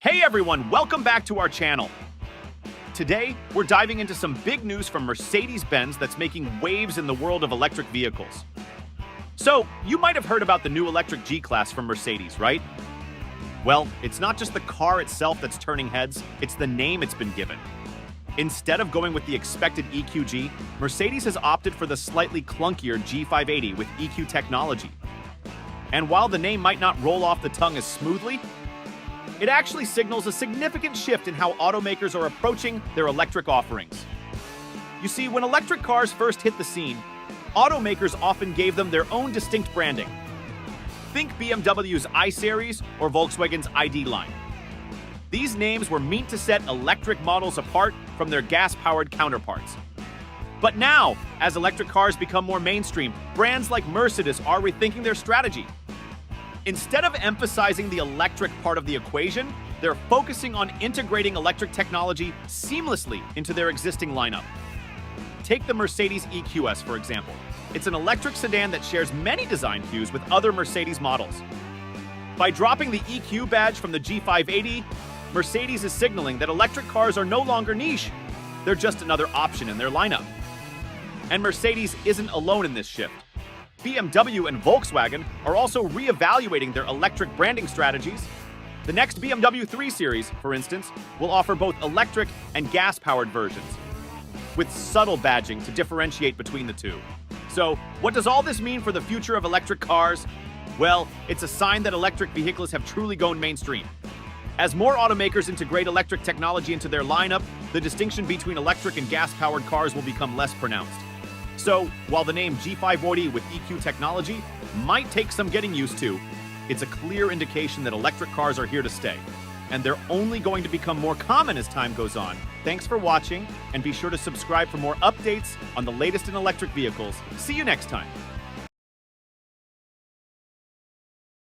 Hey everyone, welcome back to our channel. Today, we're diving into some big news from Mercedes-Benz that's making waves in the world of electric vehicles. So, you might have heard about the new electric G-Class from Mercedes, right? Well, it's not just the car itself that's turning heads, it's the name it's been given. Instead of going with the expected EQG, Mercedes has opted for the slightly clunkier G580 with EQ technology. And while the name might not roll off the tongue as smoothly, it actually signals a significant shift in how automakers are approaching their electric offerings. You see, when electric cars first hit the scene, automakers often gave them their own distinct branding. Think BMW's i-Series or Volkswagen's ID line. These names were meant to set electric models apart from their gas-powered counterparts. But now, as electric cars become more mainstream, brands like Mercedes are rethinking their strategy. Instead of emphasizing the electric part of the equation, they're focusing on integrating electric technology seamlessly into their existing lineup. Take the Mercedes EQS, for example. It's an electric sedan that shares many design cues with other Mercedes models. By dropping the EQ badge from the G580, Mercedes is signaling that electric cars are no longer niche. They're just another option in their lineup. And Mercedes isn't alone in this shift. BMW and Volkswagen are also reevaluating their electric branding strategies. The next BMW 3 Series, for instance, will offer both electric and gas-powered versions, with subtle badging to differentiate between the two. So, what does all this mean for the future of electric cars? Well, it's a sign that electric vehicles have truly gone mainstream. As more automakers integrate electric technology into their lineup, the distinction between electric and gas-powered cars will become less pronounced. So, while the name G580 with EQ technology might take some getting used to, it's a clear indication that electric cars are here to stay. And they're only going to become more common as time goes on. Thanks for watching, and be sure to subscribe for more updates on the latest in electric vehicles. See you next time.